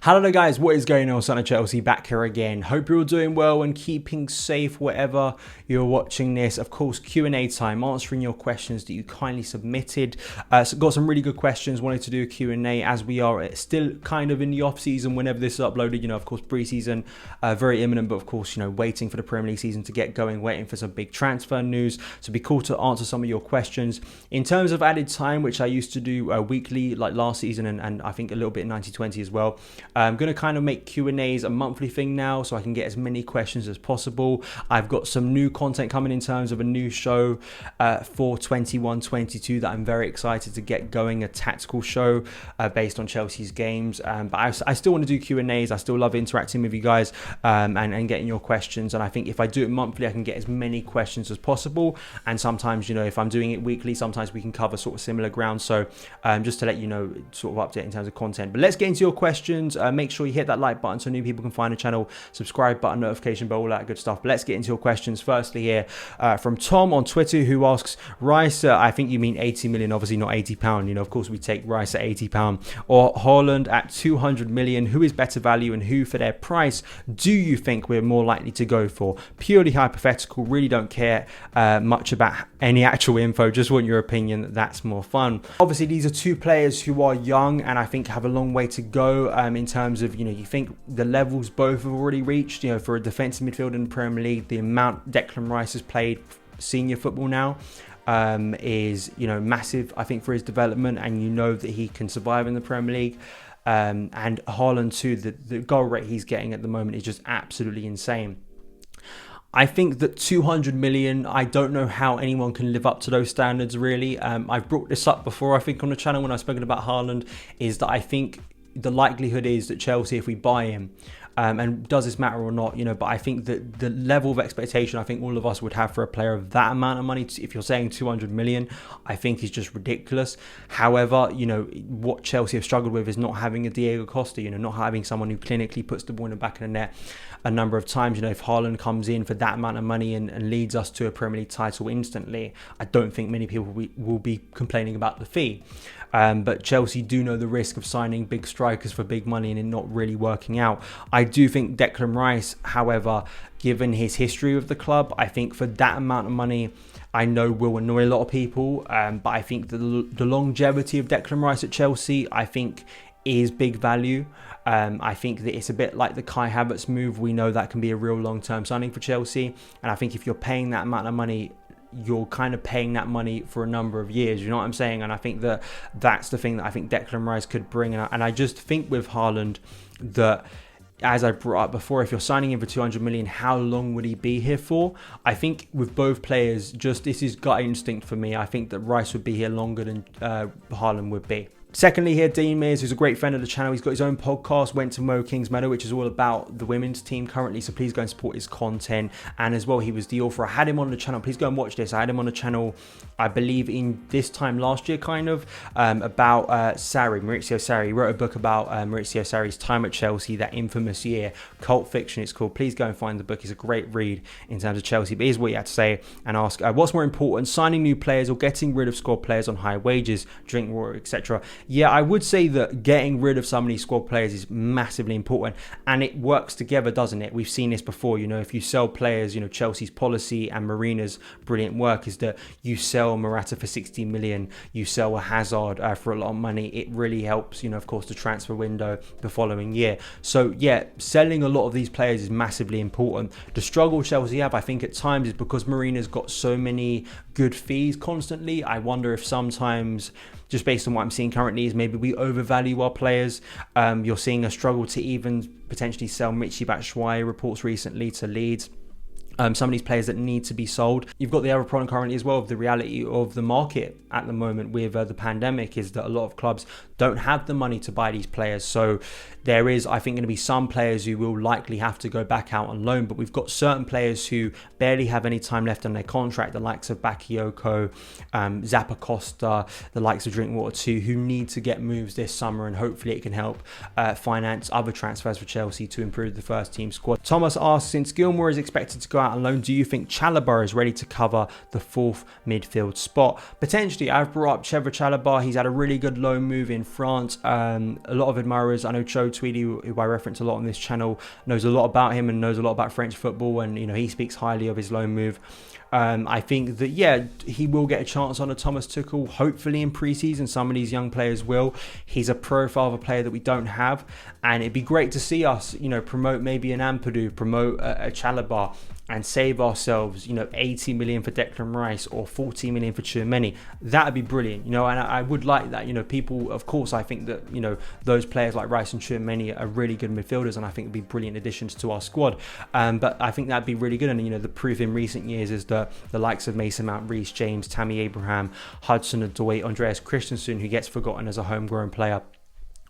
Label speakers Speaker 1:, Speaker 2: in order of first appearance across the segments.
Speaker 1: Hello there guys, what is going on? SonOfChelsea back here again. Hope you're all doing well and keeping safe wherever you're watching this. Of course, Q&A time, answering your questions that you kindly submitted. So got some really good questions, wanted to do a Q&A as we are still kind of in the off season whenever this is uploaded. You know, of course, pre-season very imminent, but of course, you know, waiting for the Premier League season to get going, waiting for some big transfer news. So it'd be cool to answer some of your questions. In terms of added time, which I used to do weekly like last season and I think a little bit in 90-20 as well. I'm going to kind of make Q&As a monthly thing now so I can get as many questions as possible. I've got some new content coming in terms of a new show for 21-22 that I'm very excited to get going, a tactical show based on Chelsea's games. But I still want to do Q&As. I still love interacting with you guys and getting your questions. And I think if I do it monthly, I can get as many questions as possible. And sometimes, you know, if I'm doing it weekly, sometimes we can cover sort of similar ground. So just to let you know, sort of update in terms of content. But let's get into your questions. Make sure you hit that like button so new people can find the channel, subscribe button, notification bell, all that good stuff. But let's get into your questions. Firstly here from Tom on Twitter, who asks, Rice, I think you mean 80 million, obviously not £80. You know, of course we take Rice at £80, or Haaland at 200 million. Who is better value and who for their price do you think we're more likely to go for? Purely hypothetical, really don't care much about any actual info, just want your opinion. That's more fun. Obviously these are two players who are young and I think have a long way to go in terms of, you know, you think the levels both have already reached, you know, for a defensive midfielder in the Premier League. The amount Declan Rice has played senior football now is, you know, massive, I think, for his development, and you know that he can survive in the Premier League. And Haaland too, the goal rate he's getting at the moment is just absolutely insane. I think that 200 million, I don't know how anyone can live up to those standards, really. I've brought this up before, I think, on the channel when I've spoken about Haaland, is that I think the likelihood is that Chelsea, if we buy him, and does this matter or not, you know, but I think that the level of expectation I think all of us would have for a player of that amount of money, if you're saying 200 million, I think is just ridiculous. However, you know, what Chelsea have struggled with is not having a Diego Costa, you know, not having someone who clinically puts the ball in the back of the net a number of times. You know, if Haaland comes in for that amount of money and leads us to a Premier League title instantly, I don't think many people will be complaining about the fee. But Chelsea do know the risk of signing big strikers for big money and it not really working out. I do think Declan Rice, however, given his history with the club, I think for that amount of money, I know will annoy a lot of people. But I think the longevity of Declan Rice at Chelsea, I think, is big value. I think that it's a bit like the Kai Havertz move. We know that can be a real long-term signing for Chelsea. And I think if you're paying that amount of money, you're kind of paying that money for a number of years, you know what I'm saying? And I think that that's the thing that I think Declan Rice could bring. And I just think with Haaland that, as I brought up before, if you're signing him for 200 million, how long would he be here for? I think with both players, just this is gut instinct for me. I think that Rice would be here longer than Haaland would be. Secondly here, Dean Mears, who's a great friend of the channel. He's got his own podcast, Went to Mo King's Meadow, which is all about the women's team currently. So please go and support his content. And as well, he was the author. I had him on the channel. Please go and watch this. I had him on the channel, I believe, in this time last year, kind of, about Maurizio Sarri. He wrote a book about Maurizio Sarri's time at Chelsea, that infamous year. Cult Fiction, it's called. Please go and find the book. It's a great read in terms of Chelsea. But here's what he had to say and ask, what's more important, signing new players or getting rid of squad players on high wages, drink water, etc.? Yeah, I would say that getting rid of some of these squad players is massively important, and it works together, doesn't it? We've seen this before. You know, if you sell players, you know, Chelsea's policy and Marina's brilliant work is that you sell Morata for 60 million, you sell a Hazard for a lot of money. It really helps, you know, of course, the transfer window the following year. So yeah, selling a lot of these players is massively important. The struggle Chelsea have, I think, at times is because Marina's got so many good fees constantly. I wonder if sometimes, just based on what I'm seeing currently, is maybe we overvalue our players. You're seeing a struggle to even potentially sell Michy Batshuayi, reports recently, to Leeds. Some of these players that need to be sold. You've got the other problem currently as well of the reality of the market at the moment with the pandemic, is that a lot of clubs don't have the money to buy these players. So there is, I think, going to be some players who will likely have to go back out on loan, but we've got certain players who barely have any time left on their contract, the likes of Bakayoko, Zappacosta, the likes of Drinkwater too, who need to get moves this summer, and hopefully it can help finance other transfers for Chelsea to improve the first team squad. Thomas asks, since Gilmour is expected to go out out on loan. Do you think Chalobah is ready to cover the 4th midfield spot? Potentially. I've brought up Trevor Chalobah. He's had a really good loan move in France. A lot of admirers, I know Joe Tweedy, who I reference a lot on this channel, knows a lot about him and knows a lot about French football, and he speaks highly of his loan move. I think that, yeah, he will get a chance on a Thomas Tuchel, hopefully in pre-season. Some of these young players will. He's a profile of a player that we don't have, and it'd be great to see us, promote maybe an Ampadu, promote a Chalobah, and save ourselves, 80 million for Declan Rice or 40 million for Tchouaméni. That would be brilliant, and I would like that. People, of course, I think that, those players like Rice and Tchouaméni are really good midfielders, and I think would be brilliant additions to our squad. But I think that'd be really good, and the proof in recent years is that the likes of Mason Mount, Reece James, Tammy Abraham, Hudson-Odoi, Andreas Christensen, who gets forgotten as a homegrown player.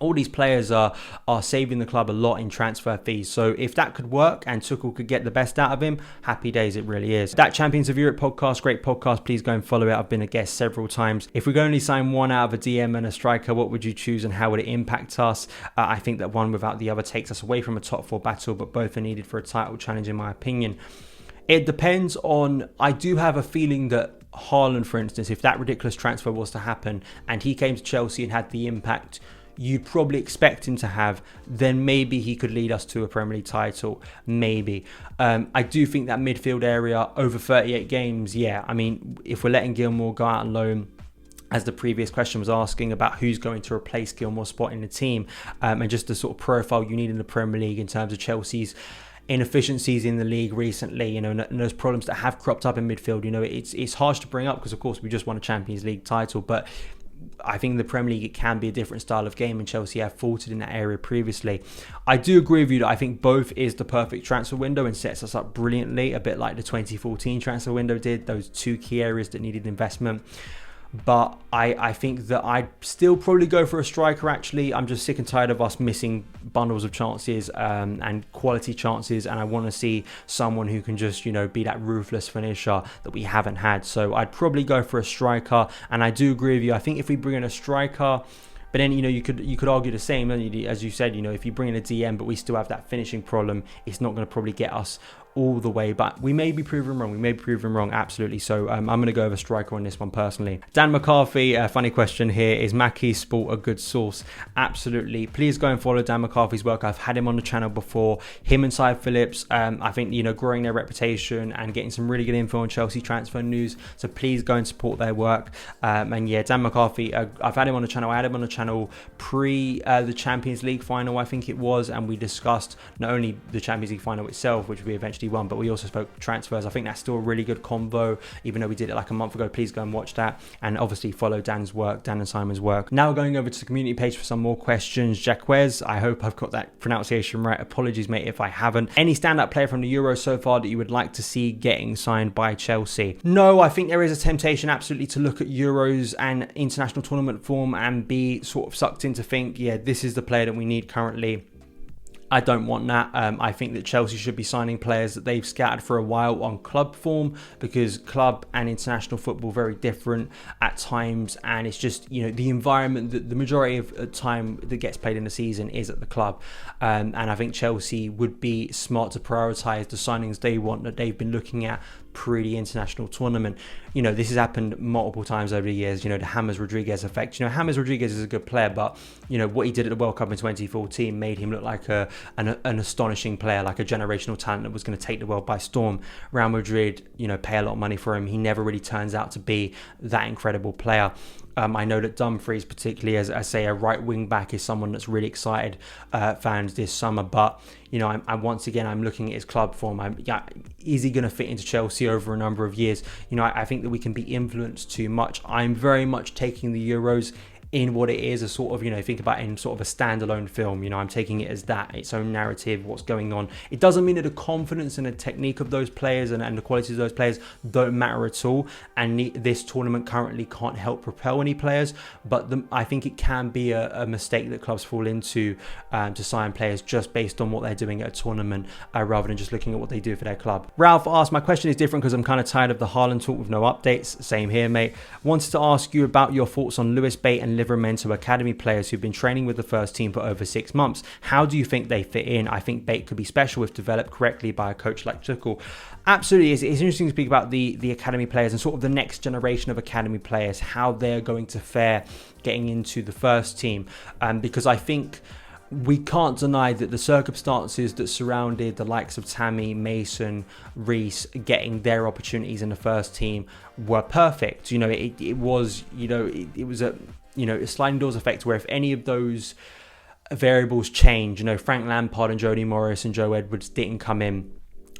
Speaker 1: All these players are saving the club a lot in transfer fees. So if that could work and Tuchel could get the best out of him, happy days, it really is. That Champions of Europe podcast, great podcast. Please go and follow it. I've been a guest several times. If we could only sign one out of a DM and a striker, what would you choose and how would it impact us? I think that one without the other takes us away from a top 4 battle, but both are needed for a title challenge, in my opinion. It depends on, I do have a feeling that Haaland, for instance, if that ridiculous transfer was to happen and he came to Chelsea and had the impact you'd probably expect him to have, then maybe he could lead us to a Premier League title. Maybe. I do think that midfield area over 38 games, yeah. I mean, if we're letting Gilmour go out on loan, as the previous question was asking about who's going to replace Gilmour's spot in the team, and just the sort of profile you need in the Premier League in terms of Chelsea's inefficiencies in the league recently, and those problems that have cropped up in midfield. It's harsh to bring up because, of course, we just won a Champions League title, but I think in the Premier League it can be a different style of game, and Chelsea have faltered in that area previously. I do agree with you that I think both is the perfect transfer window and sets us up brilliantly, a bit like the 2014 transfer window did, those 2 key areas that needed investment. But I think that I'd still probably go for a striker, actually. I'm just sick and tired of us missing bundles of chances and quality chances, and I want to see someone who can just, be that ruthless finisher that we haven't had. So I'd probably go for a striker, and I do agree with you. I think if we bring in a striker, but then, you could argue the same, as you said, if you bring in a DM but we still have that finishing problem, it's not going to probably get us all the way, but we may be proven wrong. Absolutely. So I'm going to go with a striker on this one personally. Dan McCarthy, funny question here: is Mackie Sport a good source? Absolutely. Please go and follow Dan McCarthy's work. I've had him on the channel before. Him and Cy Phillips, I think, growing their reputation and getting some really good info on Chelsea transfer news, so please go and support their work. And yeah, Dan McCarthy, I've had him on the channel. I had him on the channel pre the Champions League final, I think it was, and we discussed not only the Champions League final itself, which we eventually won, but we also spoke transfers. I think that's still a really good convo, even though we did it like a month ago. Please go and watch that, and obviously follow Dan's work, Dan and Simon's work. Now going over to the community page for some more questions. Jacquez, I hope I've got that pronunciation right. Apologies, mate, if I haven't. Any standout player from the Euros so far that you would like to see getting signed by Chelsea? No, I think there is a temptation absolutely to look at Euros and international tournament form and be sort of sucked in to think, yeah, this is the player that we need currently. I don't want that. I think that Chelsea should be signing players that they've scattered for a while on club form, because club and international football are very different at times, and it's just, the environment that the majority of time that gets played in the season is at the club, and I think Chelsea would be smart to prioritise the signings they want, that they've been looking at pre the international tournament. This has happened multiple times over the years, the James Rodriguez effect. James Rodriguez is a good player, but what he did at the World Cup in 2014 made him look like an astonishing player, like a generational talent that was going to take the world by storm. Real Madrid, pay a lot of money for him. He never really turns out to be that incredible player. I know that Dumfries, particularly as I say, a right wing back, is someone that's really excited fans this summer. But I'm looking at his club form. Is he going to fit into Chelsea over a number of years? I think that we can be influenced too much. I'm very much taking the Euros in what it is, a sort of, think about it in sort of a standalone film. I'm taking it as that, its own narrative, what's going on. It doesn't mean that the confidence and the technique of those players and the qualities of those players don't matter at all. And this tournament currently can't help propel any players, but I think it can be a mistake that clubs fall into to sign players just based on what they're doing at a tournament, rather than just looking at what they do for their club. Ralph asked, my question is different because I'm kind of tired of the Haaland talk with no updates. Same here, mate. Wanted to ask you about your thoughts on Lewis Bate and Livramento academy players who've been training with the first team for over 6 months. How do you think they fit in? I think Bate could be special if developed correctly by a coach like Tuchel. Absolutely, it's interesting to speak about the academy players and sort of the next generation of academy players, how they're going to fare getting into the first team, because I think we can't deny that the circumstances that surrounded the likes of Tammy, Mason, Reece getting their opportunities in the first team were perfect. It was a sliding doors effect where if any of those variables change, Frank Lampard and Jody Morris and Joe Edwards didn't come in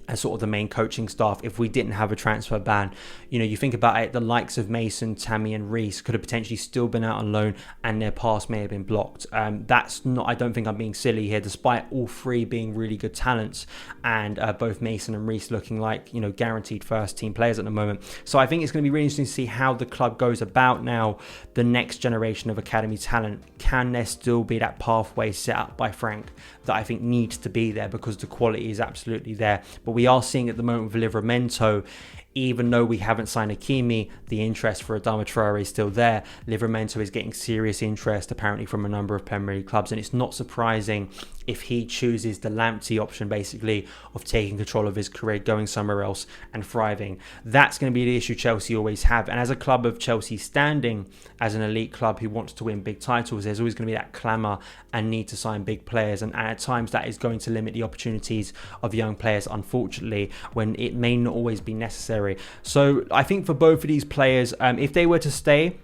Speaker 1: as sort of the main coaching staff, if we didn't have a transfer ban, you think about it, the likes of Mason, Tammy and Reece could have potentially still been out on loan and their pass may have been blocked. That's not, I don't think I'm being silly here, despite all three being really good talents and both Mason and Reece looking like, guaranteed first team players at the moment. So I think it's going to be really interesting to see how the club goes about now the next generation of academy talent. Can there still be that pathway set up by Frank that I think needs to be there, because the quality is absolutely there. But we are seeing at the moment with Livramento, even though we haven't signed Hakimi, the interest for Adama Traore is still there. Livramento is getting serious interest apparently from a number of Premier League clubs, and it's not surprising if he chooses the Lamptey option, basically, of taking control of his career, going somewhere else and thriving. That's going to be the issue Chelsea always have. And as a club of Chelsea standing as an elite club who wants to win big titles, there's always going to be that clamour and need to sign big players. And at times that is going to limit the opportunities of young players, unfortunately, when it may not always be necessary. So I think for both of these players, if they were to stay,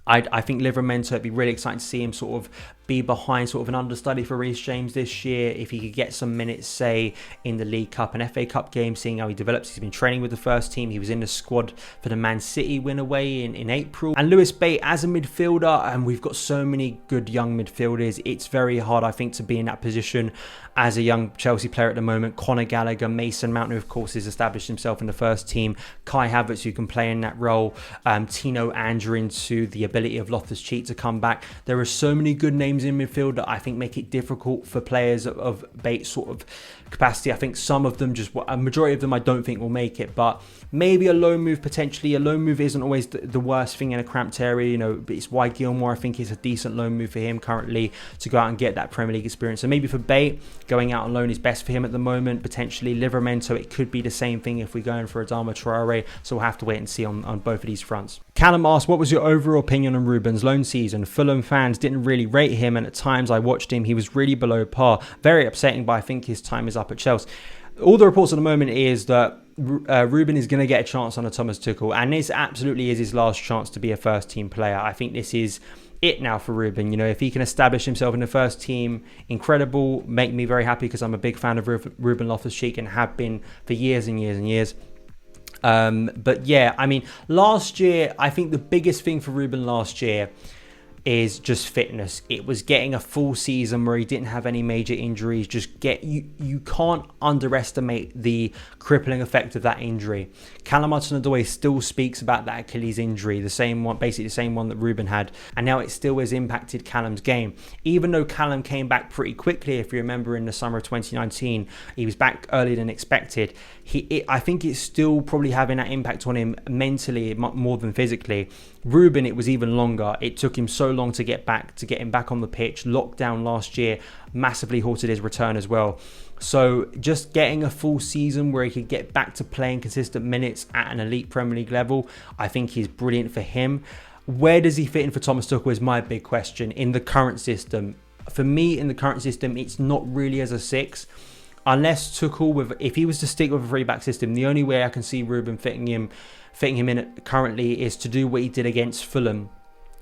Speaker 1: I think Livramento, it'd be really exciting to see him sort of be behind sort of an understudy for Reece James this year. If he could get some minutes, say, in the League Cup and FA Cup game, seeing how he develops. He's been training with the first team. He was in the squad for the Man City win away in April. And Lewis Bate as a midfielder, and we've got so many good young midfielders. It's very hard, I think, to be in that position as a young Chelsea player at the moment. Conor Gallagher, Mason Mount, who of course has established himself in the first team. Kai Havertz, who can play in that role. Tino Anjorin, the ability of Loftus-Cheek to come back. There are so many good names in midfield that I think make it difficult for players of Bates' sort of capacity. I think some of them, a majority of them, I don't think will make it, but maybe a loan move potentially. A loan move isn't always the worst thing in a cramped area, but it's why Gilmore, I think, is a decent loan move for him currently to go out and get that Premier League experience. So maybe for Bate, going out on loan is best for him at the moment. Potentially Livramento, it could be the same thing if we're going for Adama Traore, so we'll have to wait and see on both of these fronts. Callum asked, what was your overall opinion on Ruben's loan season? Fulham fans didn't really rate him, and at times I watched him, he was really below par. Very upsetting, but I think his time is up at Chelsea. All the reports at the moment is that Ruben is going to get a chance under Thomas Tuchel, and this absolutely is his last chance to be a first team player. I think this is it now for Ruben. If he can establish himself in the first team, incredible, make me very happy, because I'm a big fan of Ruben Loftus-Cheek and have been for years and years and years. But yeah, I mean, last year, I think the biggest thing for Ruben last year is just fitness. It was getting a full season where he didn't have any major injuries. You can't underestimate the crippling effect of that injury. Callum Hudson-Odoi still speaks about that Achilles injury, basically the same one that Ruben had, and now it still has impacted Callum's game. Even though Callum came back pretty quickly, if you remember, in the summer of 2019, he was back earlier than expected. I think it's still probably having that impact on him mentally more than physically. Ruben, it was even longer. It took him so long to get him back on the pitch. Lockdown last year massively halted his return as well. So just getting a full season where he could get back to playing consistent minutes at an elite Premier League level, I think is brilliant for him. Where does he fit in for Thomas Tuchel is my big question in the current system. For me, in the current system, it's not really as a 6. Unless Tuchel, if he was to stick with a 3-back system, the only way I can see Ruben fitting him in currently is to do what he did against Fulham,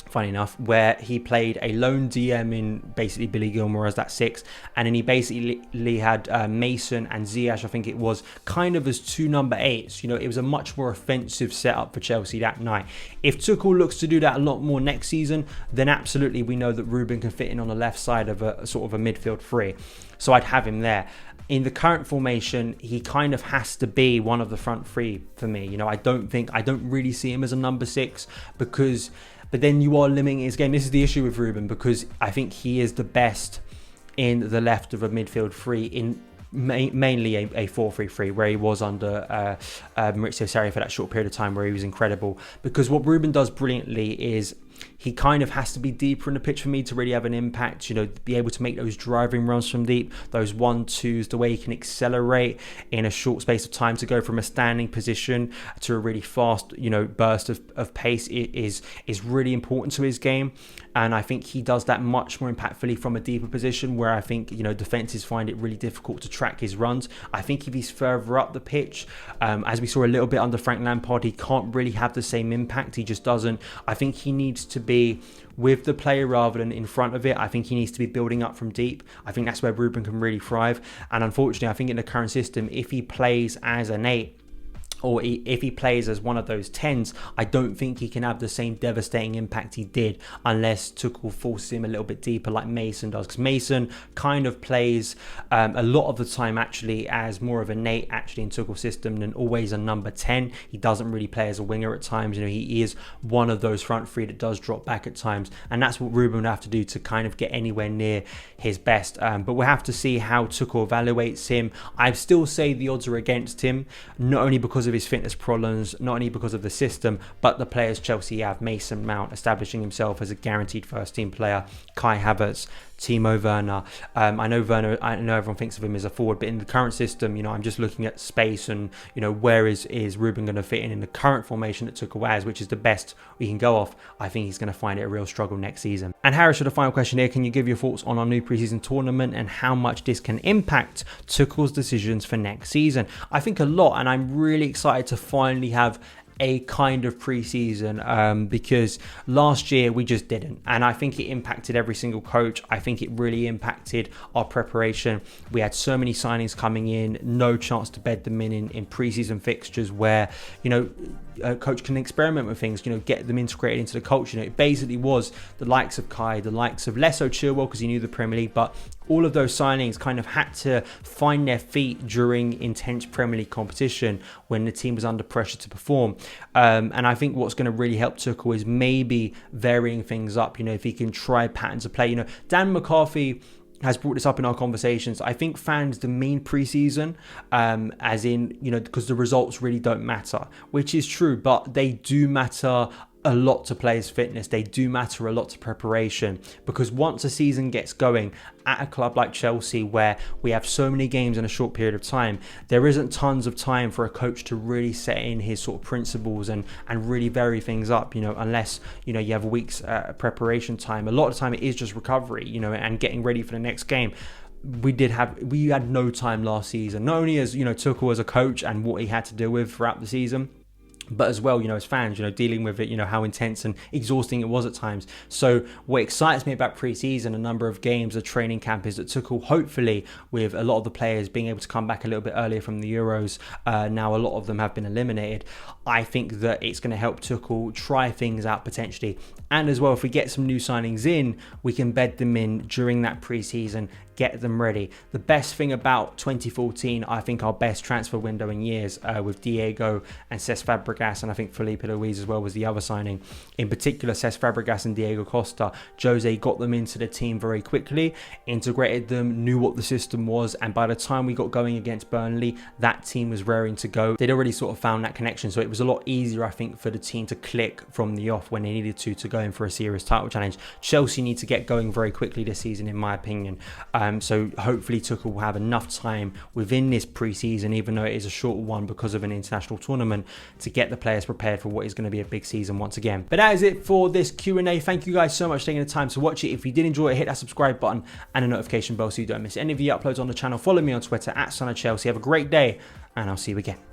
Speaker 1: funny enough, where he played a lone DM in basically Billy Gilmore as that 6, and then he basically had Mason and Ziyech, I think it was, kind of as 2 number 8s. It was a much more offensive setup for Chelsea that night. If Tuchel looks to do that a lot more next season, then absolutely we know that Ruben can fit in on the left side of a sort of a midfield 3. So I'd have him there. In the current formation, he kind of has to be one of the front 3 for me. I don't really see him as a number 6 but then you are limiting his game. This is the issue with Ruben, because I think he is the best in the left of a midfield 3 in mainly a 4-3-3, where he was under Maurizio Sarri for that short period of time where he was incredible. Because what Ruben does brilliantly is He kind of has to be deeper in the pitch for me to really have an impact, be able to make those driving runs from deep, those 1-2s, the way he can accelerate in a short space of time to go from a standing position to a really fast, burst of pace is really important to his game. And I think he does that much more impactfully from a deeper position, where I think, defenses find it really difficult to track his runs. I think if he's further up the pitch, as we saw a little bit under Frank Lampard, he can't really have the same impact. He just doesn't. I think he needs to be with the player rather than in front of it. I think he needs to be building up from deep. I think that's where Ruben can really thrive. And unfortunately, I think in the current system, if he plays as an 8, or if he plays as one of those 10s, I don't think he can have the same devastating impact he did unless Tuchel forces him a little bit deeper like Mason does. Because Mason kind of plays a lot of the time actually as more of an 8 actually in Tuchel's system than always a number 10. He doesn't really play as a winger at times. He is one of those front three that does drop back at times. And that's what Ruben would have to do to kind of get anywhere near his best. But we'll have to see how Tuchel evaluates him. I still say the odds are against him, not only because of his fitness problems, not only because of the system, but the players Chelsea have. Mason Mount establishing himself as a guaranteed first team player, Kai Havertz, Timo Werner. I know everyone thinks of him as a forward, but in the current system, I'm just looking at space and, where is Ruben going to fit in the current formation that Tuchel has, which is the best we can go off. I think he's going to find it a real struggle next season. And Harris, for the final question here, can you give your thoughts on our new preseason tournament and how much this can impact Tuchel's decisions for next season? I think a lot, and I'm really excited to finally have a kind of pre-season because last year we just didn't, and I think it impacted every single coach. I think it really impacted our preparation. We had so many signings coming in, no chance to bed them in pre-season fixtures where a coach can experiment with things, get them integrated into the culture. It basically was the likes of Kai, the likes of less so Chilwell because he knew the Premier League, but all of those signings kind of had to find their feet during intense Premier League competition when the team was under pressure to perform. And I think what's going to really help Tuchel is maybe varying things up, if he can try patterns of play. Dan McCarthy has brought this up in our conversations. I think fans demean preseason, as in, because the results really don't matter, which is true, but they do matter a lot to players' fitness. They do matter a lot to preparation, because once a season gets going at a club like Chelsea, where we have so many games in a short period of time, there isn't tons of time for a coach to really set in his sort of principles and really vary things up, unless, you have a week's preparation time. A lot of the time it is just recovery, and getting ready for the next game. We had no time last season, not only as, Tuchel as a coach and what he had to deal with throughout the season, but as well, as fans, dealing with it, how intense and exhausting it was at times. So what excites me about pre-season, a number of games, a training camp, is that Tuchel, hopefully, with a lot of the players being able to come back a little bit earlier from the Euros, now a lot of them have been eliminated, I think that it's going to help Tuchel try things out potentially. And as well, if we get some new signings in, we can bed them in during that pre-season, get them ready. The best thing about 2014, I think our best transfer window in years, with Diego and Cesc Fabregas, and I think Felipe Luis as well was the other signing. In particular, Cesc Fabregas and Diego Costa. Jose got them into the team very quickly, integrated them, knew what the system was, and by the time we got going against Burnley, that team was raring to go. They'd already sort of found that connection, so it was a lot easier, I think, for the team to click from the off when they needed to go in for a serious title challenge. Chelsea need to get going very quickly this season, in my opinion. So hopefully Tuchel will have enough time within this pre-season, even though it is a short one because of an international tournament, to get the players prepared for what is going to be a big season once again. But that is it for this Q&A. Thank you guys so much for taking the time to watch it. If you did enjoy it, hit that subscribe button and a notification bell so you don't miss any of the uploads on the channel. Follow me on Twitter at SonOfChelsea. Have a great day, and I'll see you again.